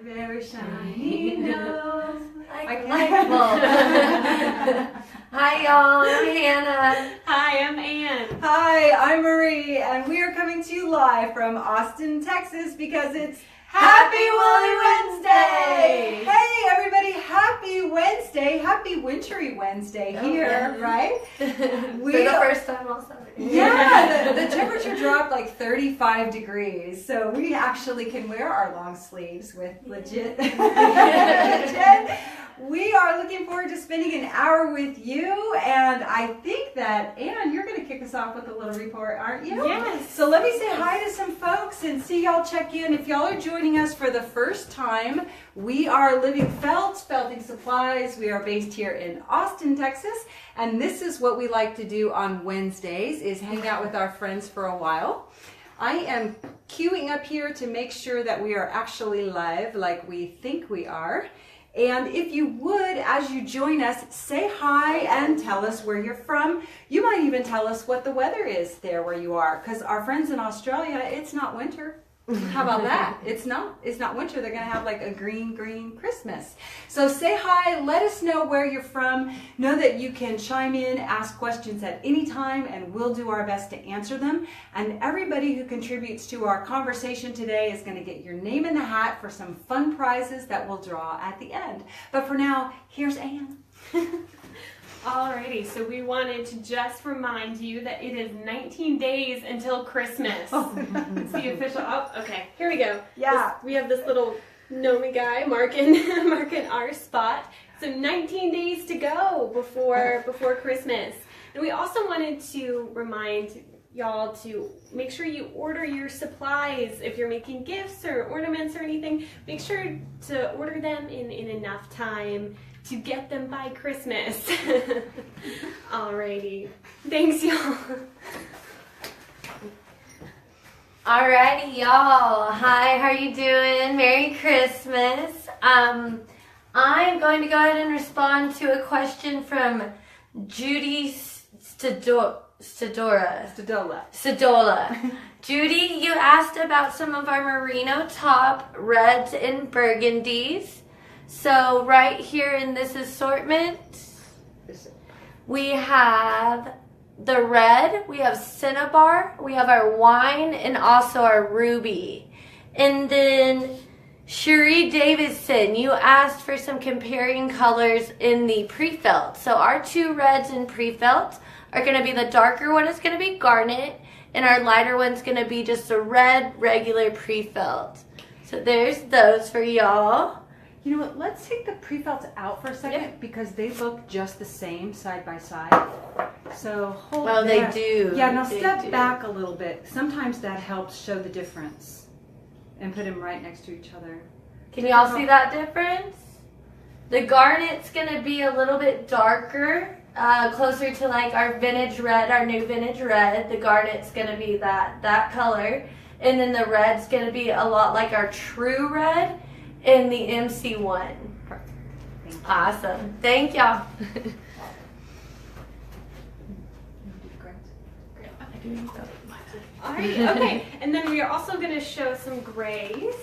very shiny nose. Like light bulb. Hi y'all, I'm Hannah. Hi, I'm Ann. Hi, I'm Marie, and we are coming to you live from Austin, Texas, because it's Happy Woolly Wednesday! Hey everybody, happy Wednesday, happy wintry Wednesday here, right? For the first time also. Yeah, the temperature dropped like 35 degrees, so we actually can wear our long sleeves with legit. We are looking forward to spending an hour with you, and I think that, Ann, you're going to kick us off with a little report, aren't you? Yes. So let me say hi to some folks and see y'all check in. If y'all are joining us for the first time, we are Living Felt, Felting Supplies. We are based here in Austin, Texas, and this is what we like to do on Wednesdays, is hang out with our friends for a while. I am queuing up here to make sure that we are actually live like we think we are. And if you would, as you join us, say hi and tell us where you're from. You might even tell us what the weather is there where you are, because our friends in Australia, it's not winter. How about that? It's not winter. They're going to have like a green Christmas. So say hi, let us know where you're from. Know that you can chime in, ask questions at any time, and we'll do our best to answer them. And everybody who contributes to our conversation today is going to get your name in the hat for some fun prizes that we'll draw at the end. But for now, here's Ann. Alrighty, so we wanted to just remind you that it is 19 days until Christmas. It's the official, okay, here we go. Yeah. We have this little Nomi guy marking our spot. So 19 days to go before Christmas. And we also wanted to remind y'all to make sure you order your supplies. If you're making gifts or ornaments or anything, make sure to order them in enough time to get them by Christmas. Alrighty. Thanks, y'all. Alrighty, y'all. Hi, how are you doing? Merry Christmas. I'm going to go ahead and respond to a question from Judy Stadola. Judy, you asked about some of our Merino Top reds and burgundies. So right here in this assortment, we have the red, we have Cinnabar, we have our wine, and also our ruby. And then Cherie Davidson, you asked for some comparing colors in the Prefelt. So our two reds in Prefelt are going to be the darker one is going to be garnet, and our lighter one's going to be just a red regular Prefelt. So there's those for y'all. You know what, let's take the Prefelts out for a second because they look just the same side by side. So hold Oh, there. they do. Yeah, now They step do. back a little bit. Sometimes that helps show the difference. And put them right next to each other. Can y'all see that difference? The garnet's going to be a little bit darker, closer to like our vintage red, our new vintage red. The garnet's going to be that color. And then the red's going to be a lot like our true red in the MC1. Perfect. Thank you. Awesome. Thank y'all. Alright, okay. And then we are also going to show some grays.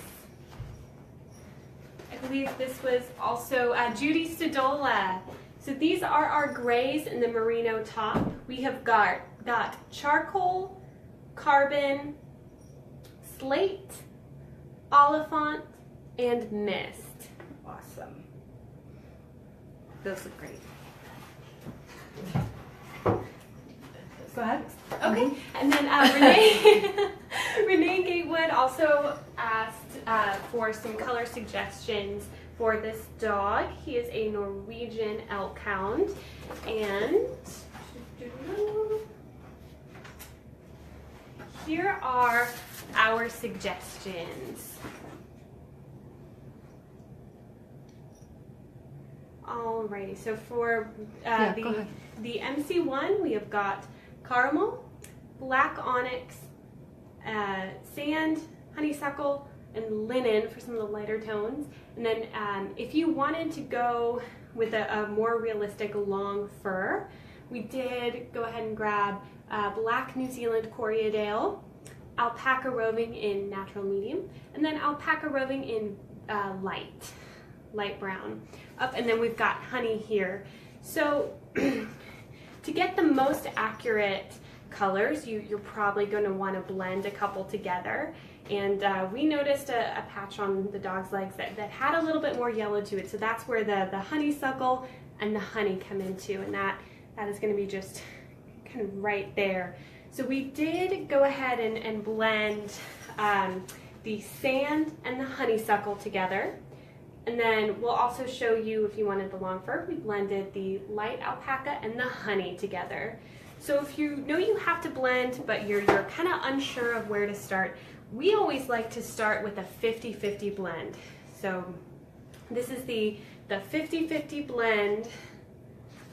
I believe this was also Judy Stadola. So these are our grays in the Merino Top. We have got charcoal, carbon, slate, oliphant, and mist. Awesome. Those look great. Go ahead. Okay, and then Renee Gatewood also asked for some color suggestions for this dog. He is a Norwegian elkhound, and here are our suggestions. Alrighty, so for the MC1, we have got caramel, black onyx, sand, honeysuckle, and linen for some of the lighter tones. And then if you wanted to go with a more realistic long fur, we did go ahead and grab black New Zealand Corriedale, alpaca roving in natural medium, and then alpaca roving in light brown up, and then we've got honey here. So to get the most accurate colors, you're probably going to want to blend a couple together. And we noticed a patch on the dog's legs that had a little bit more yellow to it. So that's where the honeysuckle and the honey come into, and that is going to be just kind of right there. So we did go ahead and blend the sand and the honeysuckle together. And then we'll also show you, if you wanted the long fur, we blended the light alpaca and the honey together. So if you know you have to blend, but you're kind of unsure of where to start, we always like to start with a 50-50 blend. So this is the 50-50 blend.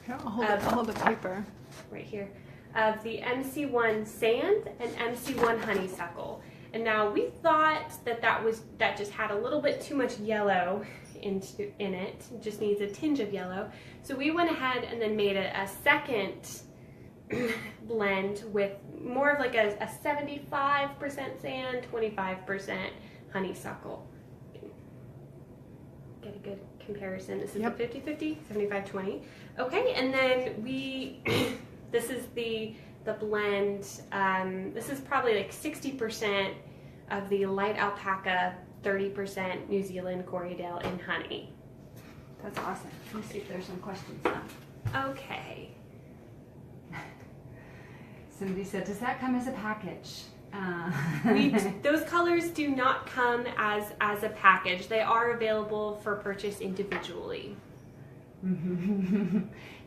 Here, I'll hold the paper. Right here. Of the MC1 sand and MC1 honeysuckle. And now we thought that just had a little bit too much yellow in it. It just needs a tinge of yellow. So we went ahead and then made a second blend with more of like a 75% sand, 25% honeysuckle. Get a good comparison. This is the 50-50, 75-20. Okay, and then this is the blend. This is probably like 60% of the light alpaca, 30% New Zealand Corriedale in honey. That's awesome. Let me see if there's some questions now. Okay. Somebody said, does that come as a package? Those colors do not come as a package. They are available for purchase individually.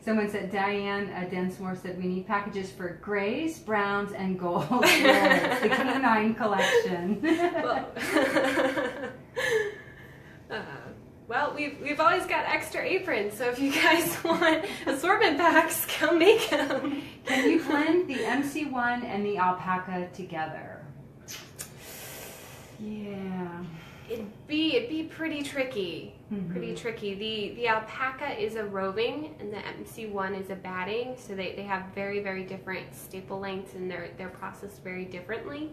Someone said, Diane Densmore said, we need packages for grays, browns, and golds. The canine collection. Well, we've always got extra aprons, so if you guys want assortment packs, come make them. Can you blend the MC1 and the alpaca together? Yeah. It'd be pretty tricky. Pretty tricky. The alpaca is a roving and the MC1 is a batting, so they have very, very different staple lengths and they're processed very differently.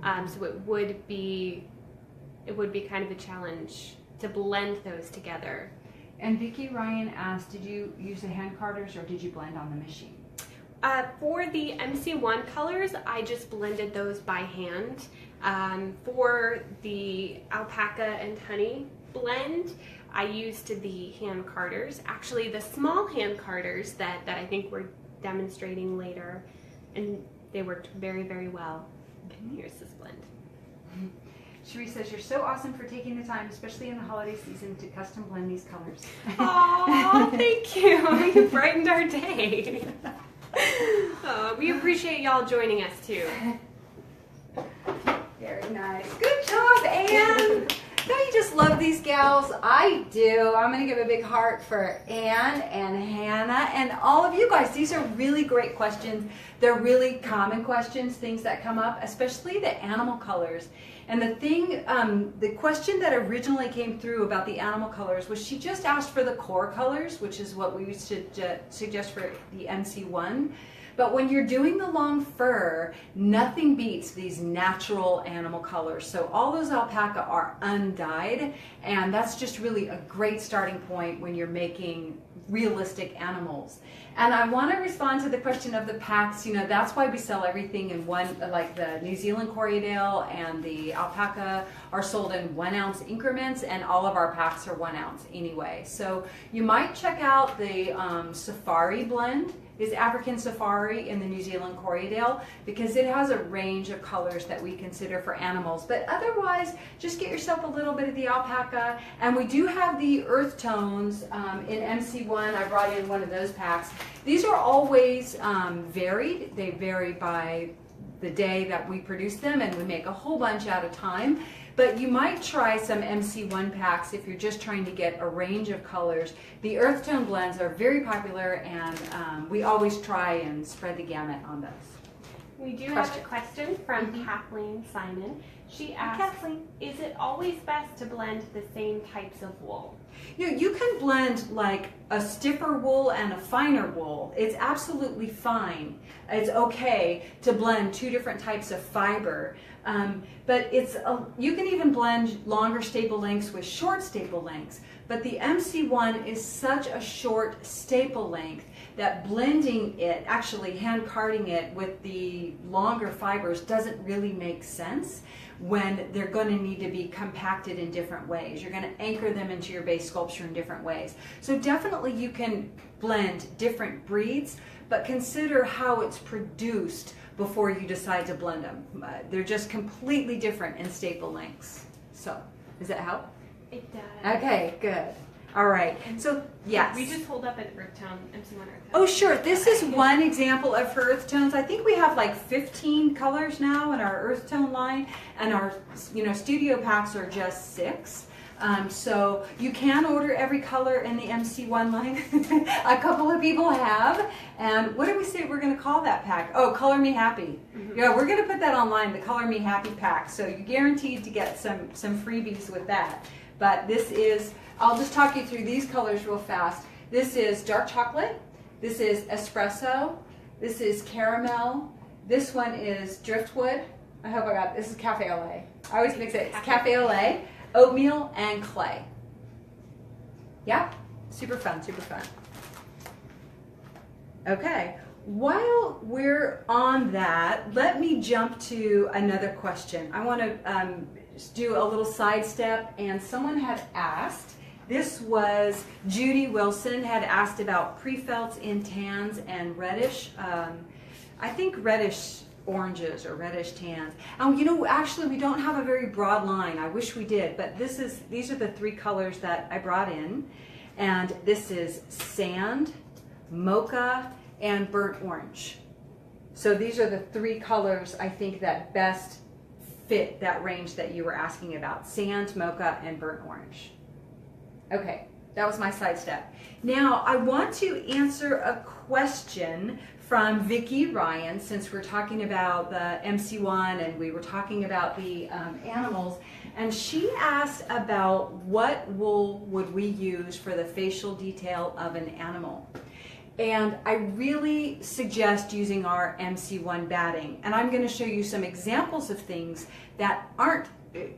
So it would be kind of a challenge to blend those together. And Vicki Ryan asked, did you use the hand carders or did you blend on the machine? For the MC1 colors, I just blended those by hand. For the alpaca and honey blend, I used the hand carders. Actually, the small hand carders that I think we're demonstrating later, and they worked very, very well. Here's this blend. Cherie says, you're so awesome for taking the time, especially in the holiday season, to custom blend these colors. Aw, thank you. You brightened our day. We appreciate y'all joining us too. Very nice. Good job, Anne. Don't you just love these gals? I do. I'm going to give a big heart for Anne and Hannah and all of you guys. These are really great questions. They're really common questions, things that come up, especially the animal colors. And the question that originally came through about the animal colors was she just asked for the core colors, which is what we used to suggest for the MC1. But when you're doing the long fur, nothing beats these natural animal colors. So all those alpaca are undyed, and that's just really a great starting point when you're making realistic animals. And I want to respond to the question of the packs. You know, that's why we sell everything in one, like the New Zealand Corriedale and the alpaca are sold in 1 ounce increments, and all of our packs are 1 ounce anyway. So you might check out the Safari blend. Is African Safari in the New Zealand Corriedale, because it has a range of colors that we consider for animals. But otherwise, just get yourself a little bit of the alpaca. And we do have the earth tones in MC1. I brought in one of those packs. These are always varied. They vary by the day that we produce them, and we make a whole bunch at a time. But you might try some MC1 packs if you're just trying to get a range of colors. The earth tone blends are very popular, and we always try and spread the gamut on those. We do have a question from Kathleen Simon. She asked, Kathleen. is it always best to blend the same types of wool? You can blend like a stiffer wool and a finer wool. It's absolutely fine. It's okay to blend two different types of fiber. But you can even blend longer staple lengths with short staple lengths. But the MC1 is such a short staple length that blending it, actually hand carding it with the longer fibers doesn't really make sense when they're going to need to be compacted in different ways. You're going to anchor them into your base sculpture in different ways. So definitely you can blend different breeds, but consider how it's produced before you decide to blend them. They're just completely different in staple lengths. So, does that help? It does. Okay, good. All right. So, yes. We just hold up an earth tone, MC1 earth tone. Oh, sure. This is one example of her earth tones. I think we have like 15 colors now in our earth tone line, and our studio packs are just 6. So you can order every color in the MC1 line. A couple of people have. And what did we say we're going to call that pack? Oh, Color Me Happy. Mm-hmm. Yeah, we're going to put that online, the Color Me Happy pack. So you're guaranteed to get some freebies with that. But this is, I'll just talk you through these colors real fast. This is dark chocolate. This is espresso. This is caramel. This one is driftwood. I hope I got, this is cafe au lait. I always mix it. It's cafe au lait, oatmeal, and clay. Yeah, super fun, super fun. Okay, while we're on that, let me jump to another question. I want to just do a little sidestep, and someone had asked, this was Judy Wilson, had asked about pre-felts in tans and reddish, I think reddish oranges or reddish tans. And actually we don't have a very broad line. I wish we did, but these are the 3 colors that I brought in. And this is sand, mocha, and burnt orange. So these are the 3 colors I think that best fit that range that you were asking about. Sand, mocha, and burnt orange. Okay, that was my sidestep. Now I want to answer a question from Vicki Ryan, since we're talking about the MC1 and we were talking about the animals, and she asked about what wool would we use for the facial detail of an animal. And I really suggest using our MC1 batting, and I'm going to show you some examples of things that aren't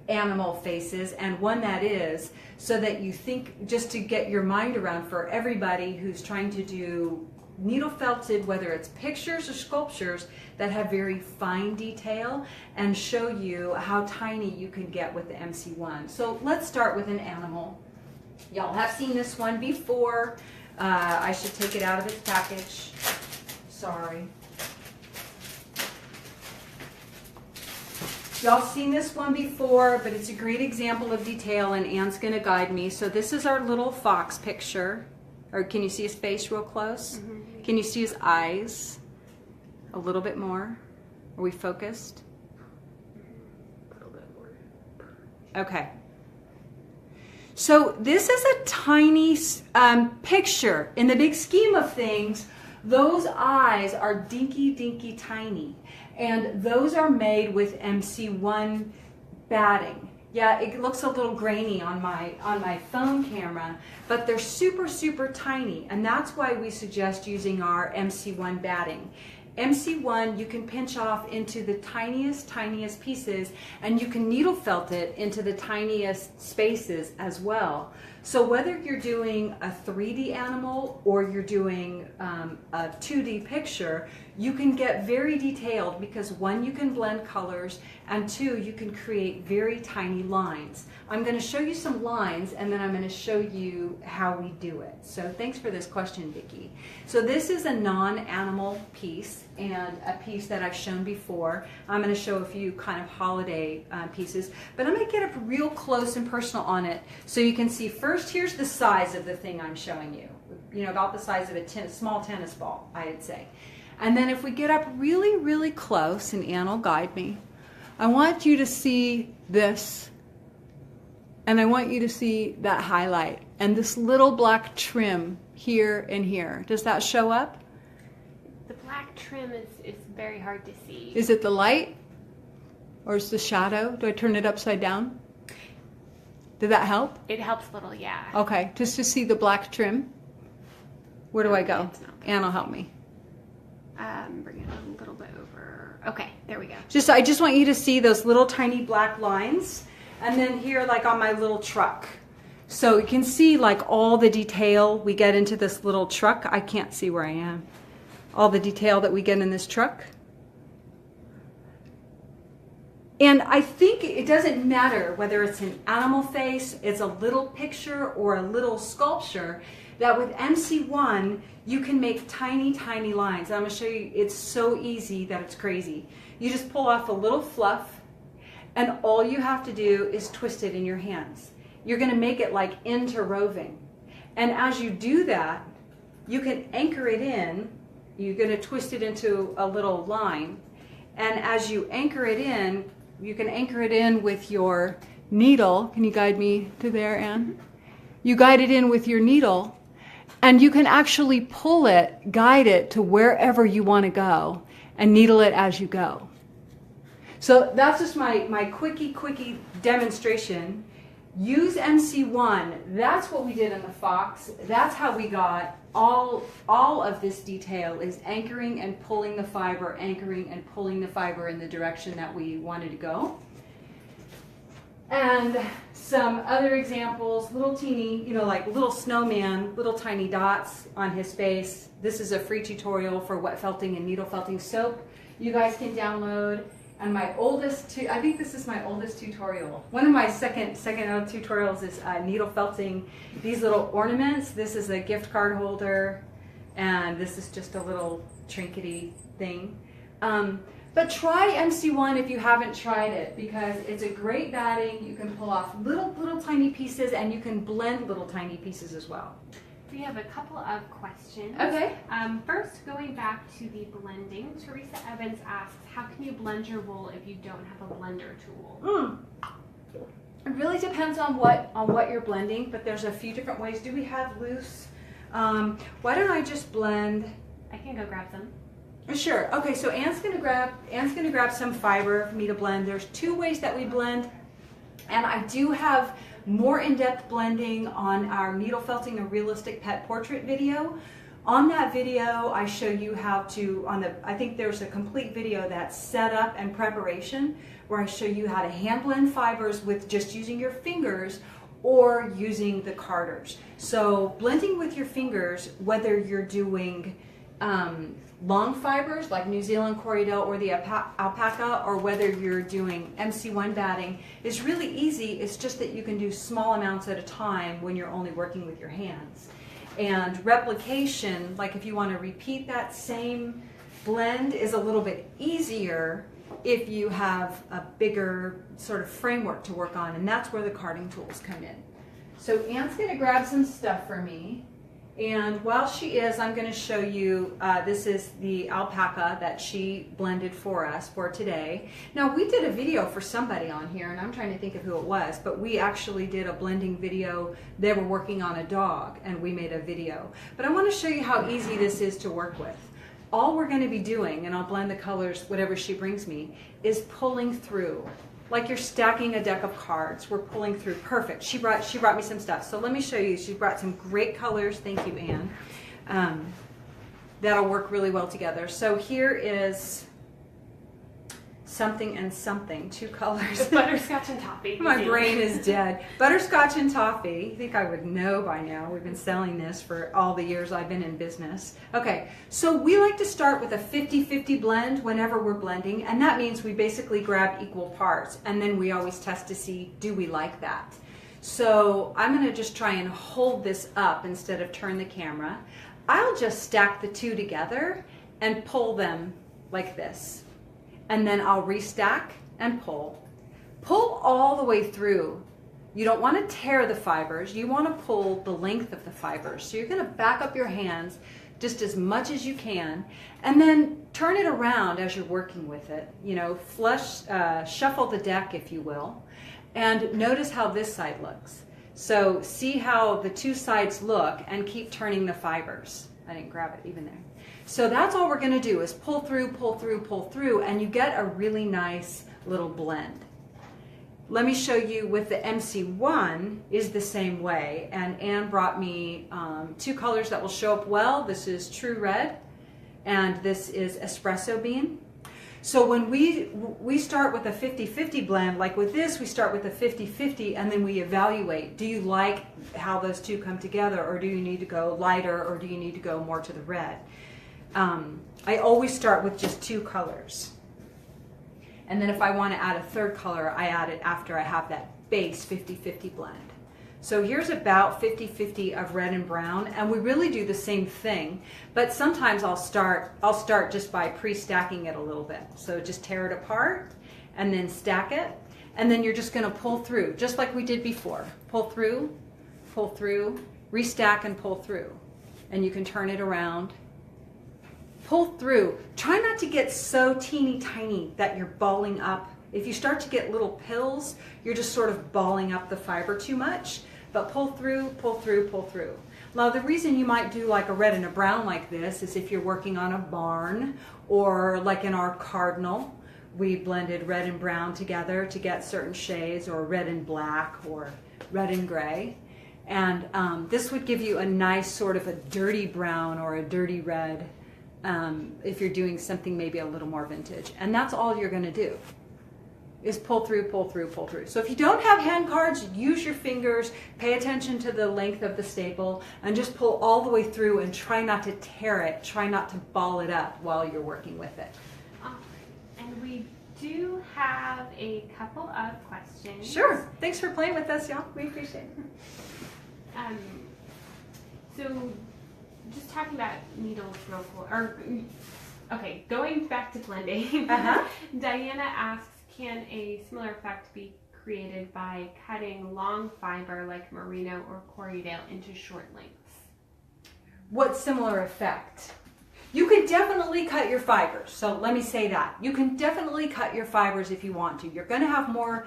animal faces and one that is, so that you think, just to get your mind around for everybody who's trying to do needle felted, whether it's pictures or sculptures that have very fine detail, and show you how tiny you can get with the MC1. So let's start with an animal. Y'all have seen this one before. I should take it out of its package. Sorry. Y'all seen this one before, but it's a great example of detail, and Anne's going to guide me. So this is our little fox picture. Or can you see his face real close? Mm-hmm. Can you see his eyes a little bit more? Are we focused? A little bit more. Okay. So this is a tiny picture. In the big scheme of things, those eyes are dinky, dinky tiny. And those are made with MC1 batting. Yeah, it looks a little grainy on my phone camera, but they're super, super tiny. And that's why we suggest using our MC1 batting. MC1 you can pinch off into the tiniest pieces, and you can needle felt it into the tiniest spaces as well. So whether you're doing a 3D animal or you're doing a 2D picture, you can get very detailed, because 1, you can blend colors, and 2, you can create very tiny lines. I'm going to show you some lines, and then I'm going to show you how we do it. So thanks for this question, Vicki. So this is a non-animal piece, and a piece that I've shown before. I'm going to show a few kind of holiday pieces, but I'm going to get up real close and personal on it so you can see. First, here's the size of the thing I'm showing you. About the size of a small tennis ball, I'd say. And then if we get up really, really close, and Anne will guide me, I want you to see this, and I want you to see that highlight, and this little black trim here and here. Does that show up? The black trim is very hard to see. Is it the light? Or is the shadow? Do I turn it upside down? Did that help? It helps a little, yeah. Okay, just to see the black trim. Where do I go? It's not- Anne will help me. Bring it a little bit over. Okay, there we go. I just want you to see those little tiny black lines. And then here, like on my little truck. So you can see like all the detail we get into this little truck. I can't see where I am. All the detail that we get in this truck. And I think it doesn't matter whether it's an animal face, it's a little picture or a little sculpture, that with MC1 you can make tiny, tiny lines. I'm going to show you, it's so easy that it's crazy. You just pull off a little fluff and all you have to do is twist it in your hands. You're going to make it like interroving. And as you do that, you can anchor it in. You're going to twist it into a little line. And as you anchor it in, you can anchor it in with your needle. Can you guide me to there, Anne? You guide it in with your needle, and you can actually pull it, guide it to wherever you want to go, and needle it as you go. So that's just my quickie demonstration. Use MC1. That's what we did in the Fox. That's how we got all of this detail, is anchoring and pulling the fiber, anchoring and pulling the fiber in the direction that we wanted to go. And some other examples, little teeny, like little snowman, little tiny dots on his face. This is a free tutorial for wet felting and needle felting soap. You guys can download. And my oldest, I think this is my oldest tutorial. One of my second tutorials is needle felting these little ornaments. This is a gift card holder, and this is just a little trinkety thing. But try MC1 if you haven't tried it, because it's a great batting. You can pull off little tiny pieces, and you can blend little tiny pieces as well. We have a couple of questions. Okay. First, going back to the blending, Teresa Evans asks, how can you blend your wool if you don't have a blender tool? It really depends on what you're blending, but there's a few different ways. Do we have loose? Why don't I just blend? I can go grab some. Sure. Okay, so Anne's gonna grab some fiber for me to blend. There's two ways that we blend, and I do have more in-depth blending on our needle felting a realistic pet portrait video. On that video, I show you how to, I think there's a complete video that's setup and preparation, where I show you how to hand blend fibers with just using your fingers or using the carders. So blending with your fingers, whether you're doing long fibers like New Zealand Corriedale or the alpaca, or whether you're doing MC1 batting, is really easy. It's just that you can do small amounts at a time when you're only working with your hands. And replication, like if you want to repeat that same blend, is a little bit easier if you have a bigger sort of framework to work on, and that's where the carding tools come in. So Anne's going to grab some stuff for me. And while she is, I'm going to show you, this is the alpaca that she blended for us for today. Now, we did a video for somebody on here, and I'm trying to think of who it was, but we actually did a blending video. They were working on a dog, and we made a video. But I want to show you how easy this is to work with. All we're going to be doing, and I'll blend the colors, whatever she brings me, is pulling through. Like you're stacking a deck of cards. We're pulling through. Perfect. She brought me some stuff. So let me show you. She brought some great colors. Thank you, Anne. That'll work really well together. So here is something and something, two colors. Butterscotch and toffee. My brain is dead. Butterscotch and toffee. I think I would know by now. We've been selling this for all the years I've been in business. Okay, so we like to start with a 50-50 blend whenever we're blending, and that means we basically grab equal parts, and then we always test to see, do we like that? So I'm going to just try and hold this up instead of turn the camera. I'll just stack the two together and pull them like this. And then I'll restack and pull. Pull all the way through. You don't want to tear the fibers. You want to pull the length of the fibers. So you're going to back up your hands just as much as you can, and then turn it around as you're working with it. Shuffle the deck, if you will, and notice how this side looks. So see how the two sides look, and keep turning the fibers. I didn't grab it even there. So that's all we're going to do, is pull through, pull through, pull through, and you get a really nice little blend. Let me show you with the MC1 is the same way, and Anne brought me 2 colors that will show up well. This is True Red and this is Espresso Bean. So when we start with a 50-50 blend, like with this, we start with a 50-50 and then we evaluate. Do you like how those two come together, or do you need to go lighter, or do you need to go more to the red? I always start with just 2 colors. And then if I want to add a 3rd color, I add it after I have that base 50-50 blend. So here's about 50-50 of red and brown, and we really do the same thing, but sometimes I'll start just by pre-stacking it a little bit. So just tear it apart and then stack it, and then you're just going to pull through, just like we did before. Pull through, restack and pull through. And you can turn it around. Pull through. Try not to get so teeny tiny that you're balling up. If you start to get little pills, you're just sort of balling up the fiber too much. But pull through, pull through, pull through. Now the reason you might do like a red and a brown like this is if you're working on a barn, or like in our cardinal, we blended red and brown together to get certain shades, or red and black, or red and gray. And this would give you a nice sort of a dirty brown or a dirty red if you're doing something maybe a little more vintage. And that's all you're going to do, is pull through, pull through, pull through. So if you don't have hand cards, use your fingers, pay attention to the length of the staple, and just pull all the way through and try not to tear it, try not to ball it up while you're working with it. And we do have a couple of questions. Sure. Thanks for playing with us, y'all. We appreciate it. So just talking about needles real quick, okay, going back to blending. Diana asks, can a similar effect be created by cutting long fiber like merino or Corriedale into short lengths? What similar effect? You could definitely cut your fibers. So let me say that. You can definitely cut your fibers if you want to. You're going to have more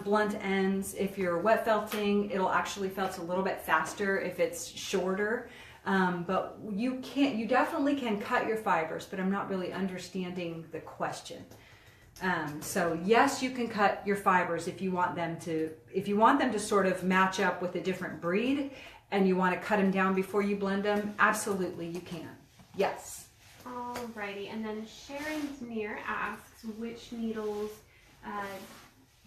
blunt ends. If you're wet felting, it'll actually felt a little bit faster if it's shorter. But you definitely can cut your fibers, but I'm not really understanding the question. So yes, you can cut your fibers if you want them to sort of match up with a different breed, and you want to cut them down before you blend them. Absolutely, you can. Yes. Alrighty, and then Sharon Neer asks, which needles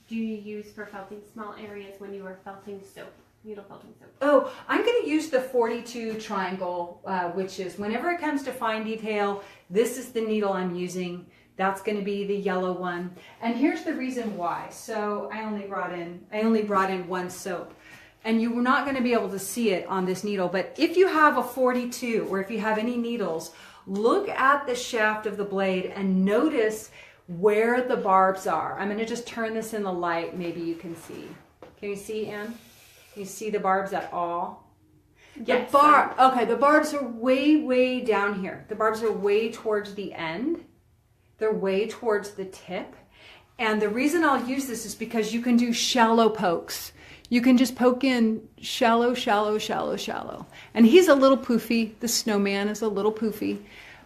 do you use for felting small areas when you are felting soap? Needle felting soap. Oh, I'm going to use the 42 triangle, which is whenever it comes to fine detail, this is the needle I'm using. That's going to be the yellow one. And here's the reason why. So I only brought in 1 soap. And you're not going to be able to see it on this needle, but if you have a 42 or if you have any needles, look at the shaft of the blade and notice where the barbs are. I'm going to just turn this in the light. Maybe you can see. Can you see, Anne? Can you see the barbs at all? Yes. Okay, the barbs are way down here. The barbs are way towards the end. They're way towards the tip. And the reason I'll use this is because you can do shallow pokes. You can just poke in shallow, shallow, shallow, shallow. And he's a little poofy. The snowman is a little poofy.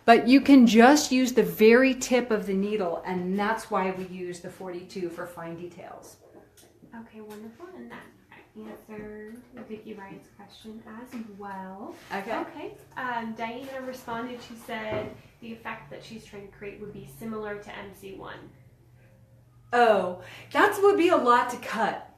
But you can just use the very tip of the needle, and that's why we use the 42 for fine details. Okay, wonderful. And that answered Vicki Ryan's question as well. Okay. Diana responded. She said the effect that she's trying to create would be similar to MC1. Oh, that would be a lot to cut.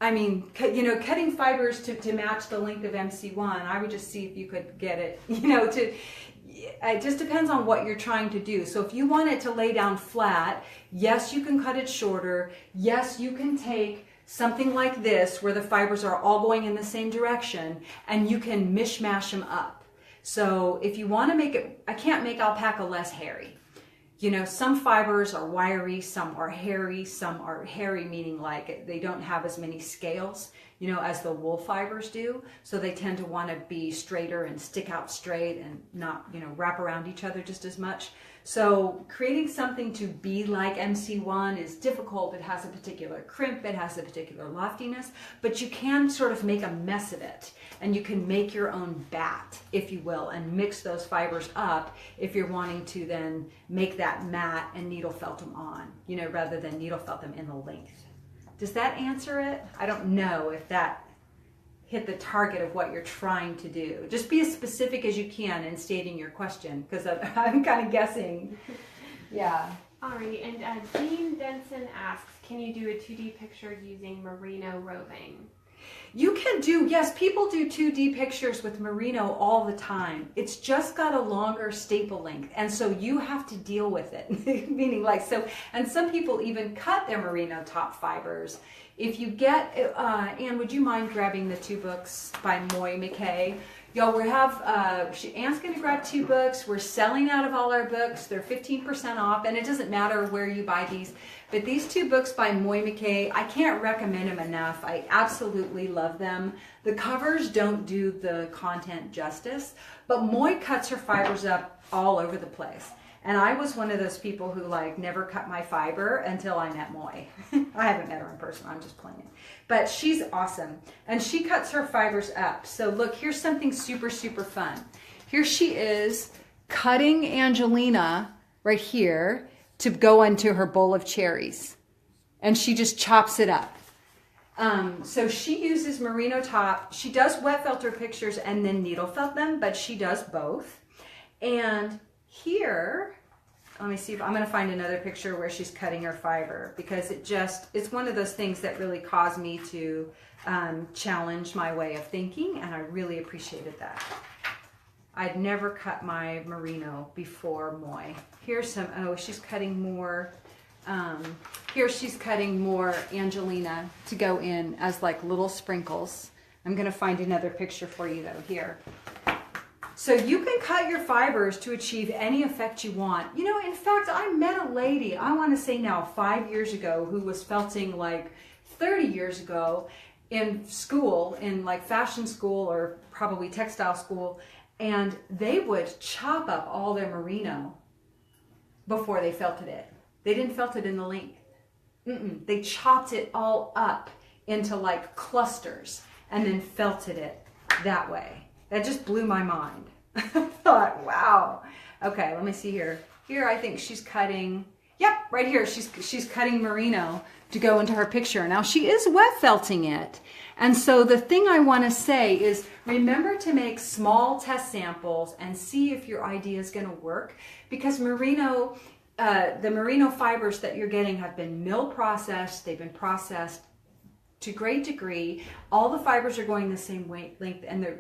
I mean, cutting fibers to match the length of MC1, I would just see if you could get it, it just depends on what you're trying to do. So if you want it to lay down flat, yes, you can cut it shorter. Yes, you can take something like this where the fibers are all going in the same direction and you can mishmash them up. So if you want to make it, I can't make alpaca less hairy. Some fibers are wiry, some are hairy meaning like they don't have as many scales, as the wool fibers do. So they tend to want to be straighter and stick out straight and not, wrap around each other just as much. So creating something to be like MC1 is difficult. It has a particular crimp, it has a particular loftiness, but you can sort of make a mess of it. and you can make your own bat, if you will, and mix those fibers up if you're wanting to then make that mat and needle felt them on, you know, rather than needle felt them in the length. Does that answer it? I don't know if that hit the target of what you're trying to do. Just be as specific as you can in stating your question, because I'm kind of guessing. Yeah. Alrighty, and Dean Denson asks, can you do a 2D picture using merino roving? You can do, yes, people do 2D pictures with merino all the time. It's just got a longer staple length, and so you have to deal with it. Meaning like, so, and some people even cut their merino top fibers. If you get, Anne, would you mind grabbing the 2 books by Moy McKay? Y'all, we have, Anne's going to grab 2 books. We're selling out of all our books. They're 15% off, and it doesn't matter where you buy these. But these 2 books by Moy McKay, I can't recommend them enough. I absolutely love them. The covers don't do the content justice, but Moy cuts her fibers up all over the place. And I was one of those people who like never cut my fiber until I met Moy. I haven't met her in person, I'm just playing. But she's awesome. And she cuts her fibers up. So look, here's something super, super fun. Here she is cutting Angelina right here to go into her bowl of cherries. And she just chops it up. So she uses merino top. She does wet felt her pictures and then needle felt them, but she does both. And here, let me see if I'm going to find another picture where she's cutting her fiber, because it's one of those things that really caused me to challenge my way of thinking, and I really appreciated that. I'd never cut my merino before Moy. Here's some, oh, she's cutting more, here she's cutting more Angelina to go in as like little sprinkles. I'm going to find another picture for you though here. So you can cut your fibers to achieve any effect you want. You know, in fact, I met a lady, I want to say now 5 years ago, who was felting like 30 years ago in school, in like fashion school or probably textile school, and they would chop up all their merino before they felted it. They didn't felt it in the length. They chopped it all up into like clusters and then felted it that way. That just blew my mind. I thought, wow. Okay, let me see here. Here I think she's cutting, yep, right here. She's cutting merino to go into her picture. Now she is wet felting it. And so the thing I want to say is remember to make small test samples and see if your idea is going to work, because merino, the merino fibers that you're getting have been mill processed. They've been processed to great degree. All the fibers are going the same length and their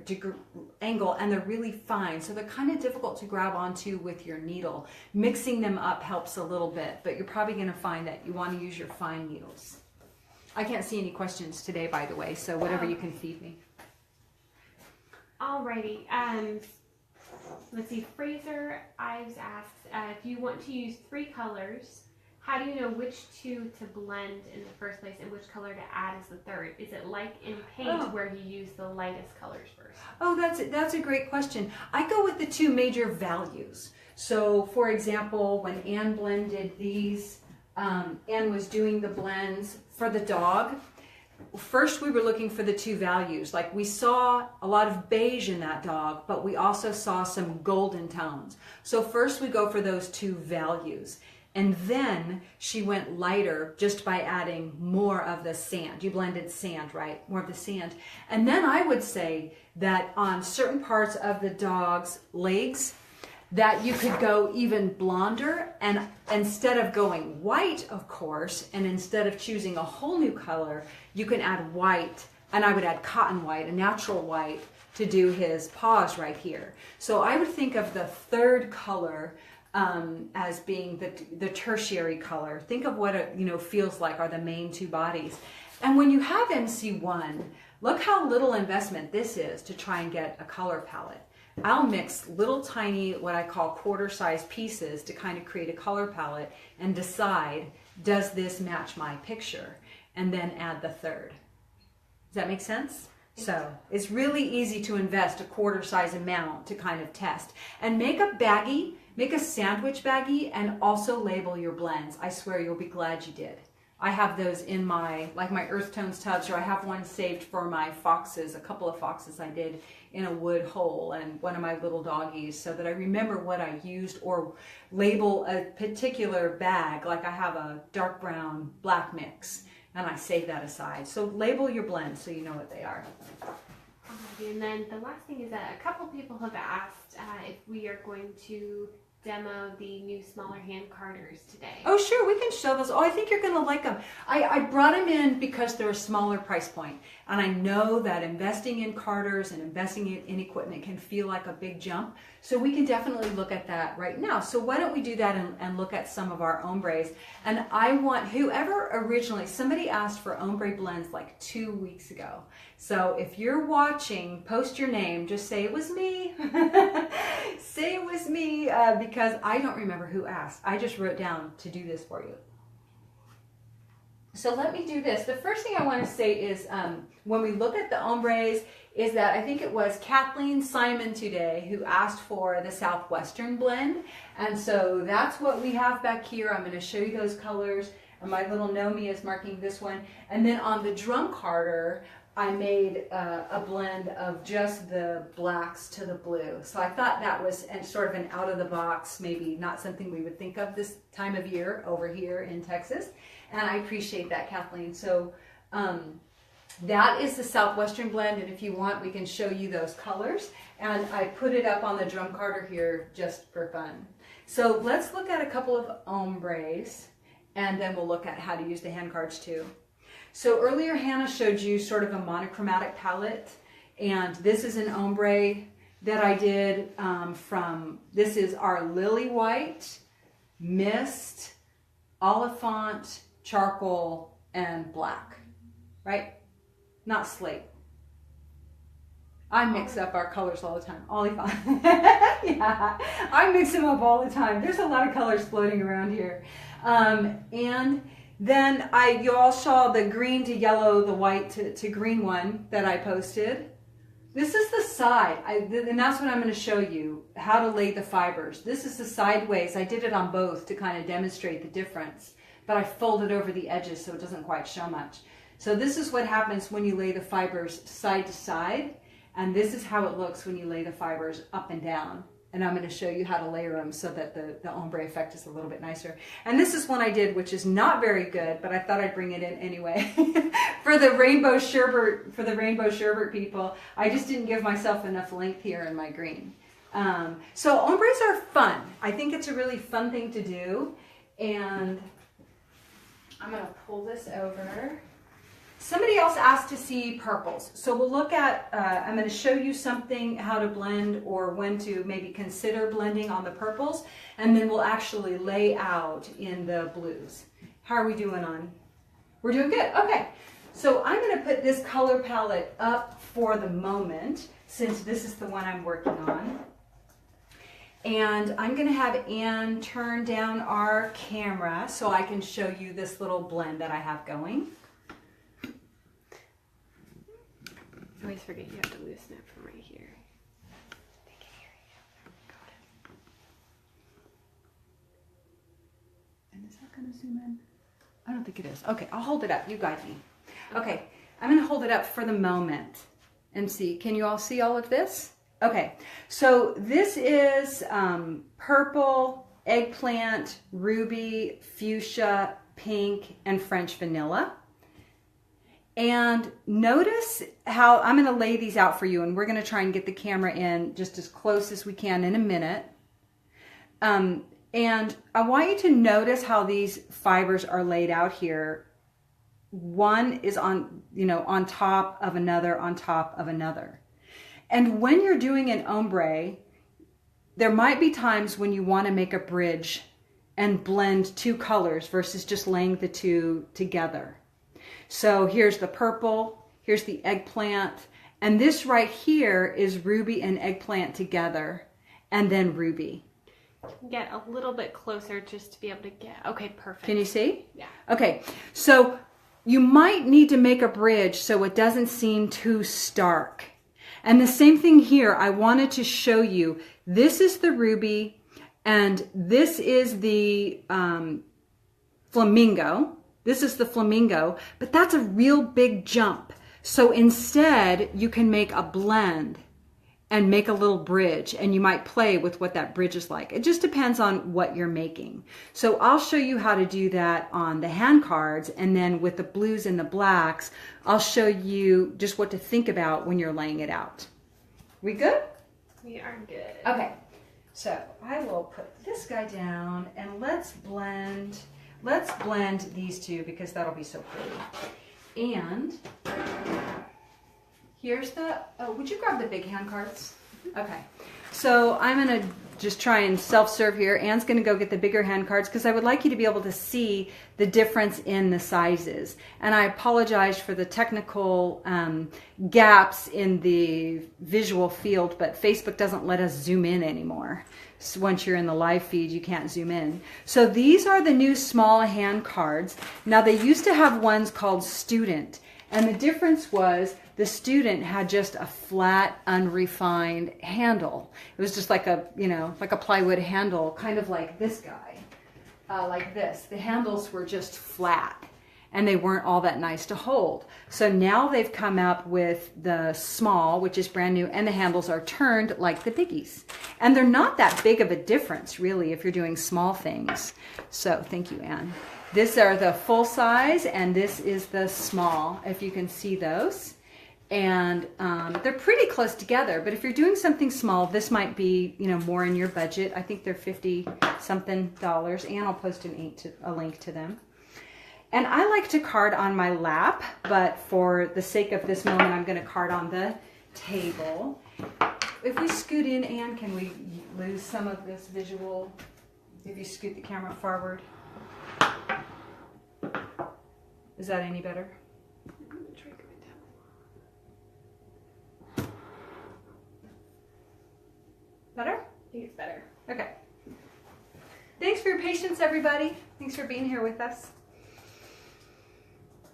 angle, and they're really fine. So they're kind of difficult to grab onto with your needle. Mixing them up helps a little bit, but you're probably going to find that you want to use your fine needles. I can't see any questions today, by the way, so whatever you can feed me. Alrighty. Let's see. Fraser Ives asks, if you want to use 3 colors, how do you know which 2 to blend in the first place and which color to add as the third? Is it like in paint where you use the lightest colors first? Oh, that's a great question. I go with the 2 major values. So, for example, when Anne blended these, Anne was doing the blends for the dog. First, we were looking for the 2 values. Like we saw a lot of beige in that dog, but we also saw some golden tones. So first we go for those 2 values. And then she went lighter just by adding more of the sand. You blended sand, right? More of the sand. And then I would say that on certain parts of the dog's legs, that you could go even blonder, and instead of going white, of course, and instead of choosing a whole new color, you can add white, and I would add cotton white, a natural white, to do his paws right here. So I would think of the third color as being the tertiary color. Think of what it feels like are the main 2 bodies. And when you have MC1, look how little investment this is to try and get a color palette. I'll mix little tiny, what I call quarter-size pieces to kind of create a color palette and decide, does this match my picture? And then add the third. Does that make sense? So it's really easy to invest a quarter-size amount to kind of test. And make a baggie, make a sandwich baggie, and also label your blends. I swear you'll be glad you did. I have those in my, like my earth tones tubs, or I have one saved for my foxes, a couple of foxes I did in a wood hole, and one of my little doggies, so that I remember what I used, or label a particular bag, like I have a dark brown black mix, and I save that aside. So label your blends so you know what they are. And then the last thing is that a couple people have asked if we are going to demo the new smaller hand carders today. Oh, sure, we can show those. Oh, I think you're going to like them. I brought them in because they're a smaller price point, and I know that investing in carders and investing in equipment can feel like a big jump, so we can definitely look at that right now. So why don't we do that and look at some of our ombres. And I want whoever originally, somebody asked for ombre blends like 2 weeks ago. So if you're watching, post your name, just say it was me. Say it was me, because I don't remember who asked. I just wrote down to do this for you. So let me do this. The first thing I want to say is when we look at the ombres, is that I think it was Kathleen Simon today who asked for the Southwestern blend. And so that's what we have back here. I'm going to show you those colors. And my little Nomi is marking this one. And then on the drum carder, I made a blend of just the blacks to the blue. So I thought that was sort of an out of the box, maybe not something we would think of this time of year over here in Texas. And I appreciate that, Kathleen. So that is the Southwestern blend. And if you want, we can show you those colors. And I put it up on the drum carder here just for fun. So let's look at a couple of ombres, and then we'll look at how to use the hand cards too. So earlier Hannah showed you sort of a monochromatic palette, and this is an ombre that I did this is our Lily White, Mist, Oliphant, Charcoal, and Black, right? Not Slate. I mix up our colors all the time. Oliphant. Yeah, I mix them up all the time. There's a lot of colors floating around here. And then you all saw the green to yellow, the white to green one that I posted. This is the side, and that's what I'm going to show you, how to lay the fibers. This is the sideways. I did it on both to kind of demonstrate the difference, but I folded over the edges so it doesn't quite show much. So this is what happens when you lay the fibers side to side, and this is how it looks when you lay the fibers up and down. And I'm going to show you how to layer them so that the ombre effect is a little bit nicer. And this is one I did, which is not very good, but I thought I'd bring it in anyway. For the rainbow sherbet people, I just didn't give myself enough length here in my green. So ombres are fun. I think it's a really fun thing to do. And I'm going to pull this over. Somebody else asked to see purples. So we'll look at, I'm going to show you something, how to blend or when to maybe consider blending on the purples. And then we'll actually lay out in the blues. How are we doing on? We're doing good. Okay. So I'm going to put this color palette up for the moment, since this is the one I'm working on. And I'm going to have Ann turn down our camera so I can show you this little blend that I have going. I always forget you have to loosen it from right here. They can hear you. Got it. And is that going to zoom in? I don't think it is. Okay, I'll hold it up. You guide me. Okay, I'm going to hold it up for the moment and see. Can you all see all of this? Okay, so this is purple, eggplant, ruby, fuchsia, pink, and French vanilla. And notice how I'm going to lay these out for you, and we're going to try and get the camera in just as close as we can in a minute. And I want you to notice how these fibers are laid out here. One is on, on top of another, on top of another. And when you're doing an ombre, there might be times when you want to make a bridge and blend two colors versus just laying the two together. So here's the purple, here's the eggplant, and this right here is ruby and eggplant together, and then ruby. Get a little bit closer just to be able to get, okay, perfect. Can you see? Yeah. Okay, so you might need to make a bridge so it doesn't seem too stark. And the same thing here, I wanted to show you, this is the ruby, and this is the flamingo. This is the flamingo, but that's a real big jump. So instead, you can make a blend and make a little bridge, and you might play with what that bridge is like. It just depends on what you're making. So I'll show you how to do that on the hand cards, and then with the blues and the blacks, I'll show you just what to think about when you're laying it out. We good? We are good. Okay, so I will put this guy down, and let's blend these two because that'll be so pretty. And here's the, oh, would you grab the big hand cards? Okay, so I'm gonna just try and self-serve here. Anne's gonna go get the bigger hand cards because I would like you to be able to see the difference in the sizes. And I apologize for the technical gaps in the visual field, but Facebook doesn't let us zoom in anymore. So once you're in the live feed, you can't zoom in. So these are the new small hand cards. Now they used to have ones called Student, and the difference was the Student had just a flat, unrefined handle. It was just like a, you know, like a plywood handle, kind of like this guy, like this. The handles were just flat, and they weren't all that nice to hold. So now they've come up with the small, which is brand new, and the handles are turned like the biggies. And they're not that big of a difference, really, if you're doing small things. So thank you, Anne. These are the full size, and this is the small, if you can see those. And they're pretty close together, but if you're doing something small, this might be, you know, more in your budget. I think they're $50-something, and I'll post a link to them. And I like to card on my lap, but for the sake of this moment, I'm going to card on the table. If we scoot in, Anne, can we lose some of this visual? If you scoot the camera forward. Is that any better? Better? I think it's better. Okay. Thanks for your patience, everybody. Thanks for being here with us.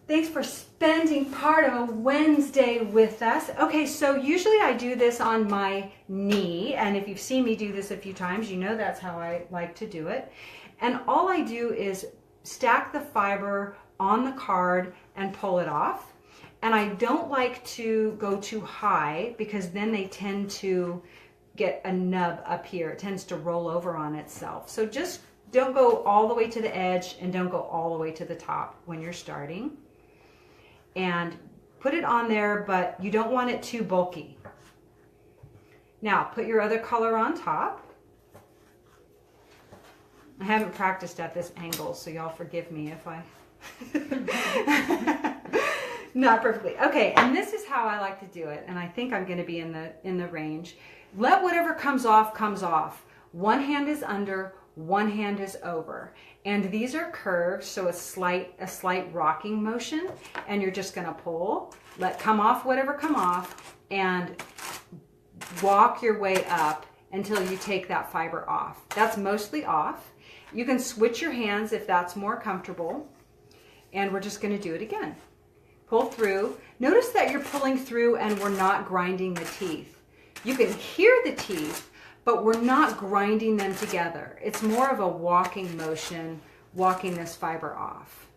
Thanks for spending part of a Wednesday with us. Okay, so usually I do this on my knee, and if you've seen me do this a few times, you know that's how I like to do it. And all I do is stack the fiber on the card and pull it off. And I don't like to go too high because then they tend to get a nub up here. It tends to roll over on itself. So just don't go all the way to the edge and don't go all the way to the top when you're starting. And put it on there, but you don't want it too bulky. Now put your other color on top. I haven't practiced at this angle, so y'all forgive me if I not perfectly. Okay, and this is how I like to do it, and I think I'm going to be in the range. Let whatever comes off comes off. One hand is under, one hand is over, and these are curved, so a slight rocking motion, and you're just going to pull, let come off whatever come off, and walk your way up until you take that fiber off. That's mostly off. You can switch your hands if that's more comfortable, and we're just going to do it again. Pull through. Notice that you're pulling through and we're not grinding the teeth. You can hear the teeth, but we're not grinding them together. It's more of a walking motion, walking this fiber off.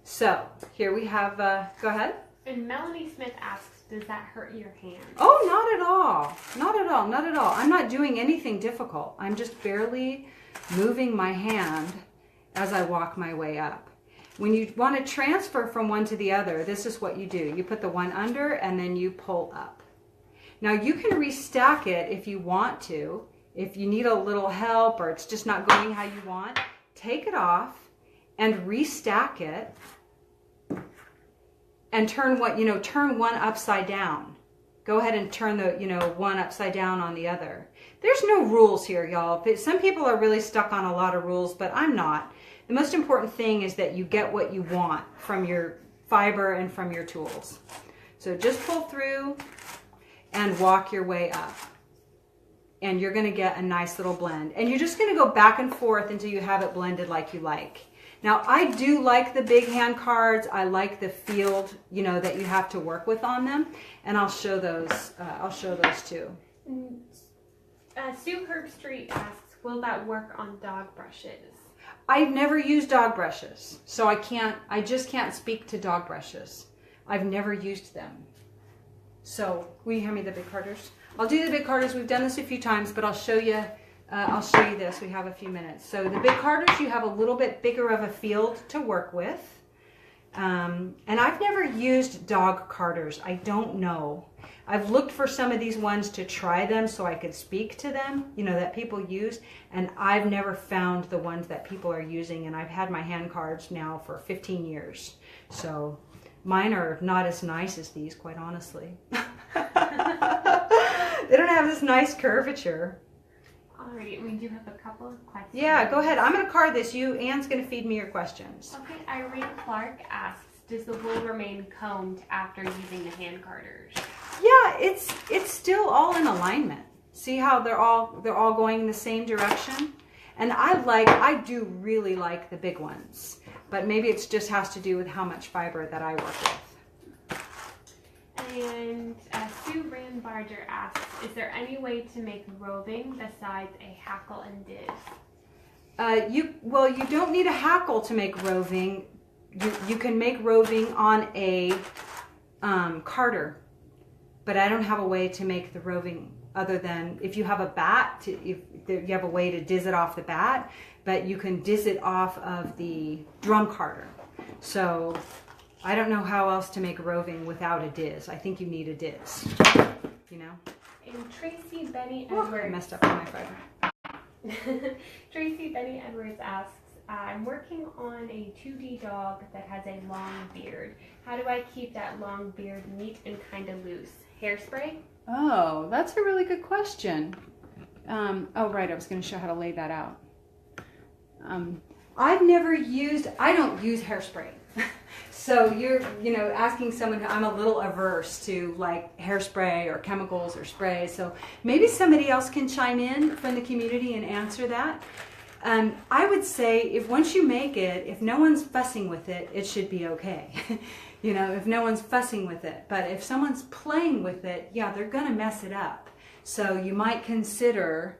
So here we have, go ahead. And Melanie Smith asks, does that hurt your hand? Oh, not at all. Not at all. Not at all. I'm not doing anything difficult. I'm just barely moving my hand as I walk my way up. When you want to transfer from one to the other, this is what you do. You put the one under and then you pull up. Now you can restack it if you want to. If you need a little help or it's just not going how you want, take it off and restack it. And turn one upside down. Go ahead and turn the, one upside down on the other. There's no rules here, y'all. Some people are really stuck on a lot of rules, but I'm not. The most important thing is that you get what you want from your fiber and from your tools. So just pull through and walk your way up. And you're gonna get a nice little blend. And you're just gonna go back and forth until you have it blended like you like. Now, I do like the big hand cards. I like the field, that you have to work with on them, and I'll show those. Too. Sue Herbstreet asks, will that work on dog brushes? I've never used dog brushes, so I just can't speak to dog brushes. I've never used them. So, will you hand me the big carders? I'll do the big carders. We've done this a few times, but I'll show you this. We have a few minutes. So the big carders, you have a little bit bigger of a field to work with. And I've never used dog carders. I don't know. I've looked for some of these ones to try them so I could speak to them, you know, that people use. And I've never found the ones that people are using. And I've had my hand cards now for 15 years. So mine are not as nice as these, quite honestly. They don't have this nice curvature. Alrighty, we do have a couple of questions. Yeah, go ahead. I'm going to card this. Anne's going to feed me your questions. Okay, Irene Clark asks, does the wool remain combed after using the hand carders? Yeah, it's still all in alignment. See how they're all going in the same direction? And I do really like the big ones, but maybe it just has to do with how much fiber that I work with. And Sue Randbarger asks, is there any way to make roving besides a hackle and diz? You don't need a hackle to make roving. You can make roving on a carder, but I don't have a way to make the roving other than if you have a bat, you have a way to diz it off the bat, but you can diz it off of the drum carder. So I don't know how else to make roving without a diz. I think you need a diz, you know? And Tracy Benny I Edwards. messed up on my fiber. Tracy Benny Edwards asks, I'm working on a 2D dog that has a long beard. How do I keep that long beard neat and kind of loose? Hairspray? Oh, that's a really good question. Oh, right. I was going to show how to lay that out. I don't use hairspray. So you're, asking someone, I'm a little averse to like hairspray or chemicals or spray. So maybe somebody else can chime in from the community and answer that. I would say if once you make it, if no one's fussing with it, it should be okay. If no one's fussing with it. But if someone's playing with it, yeah, they're going to mess it up. So you might consider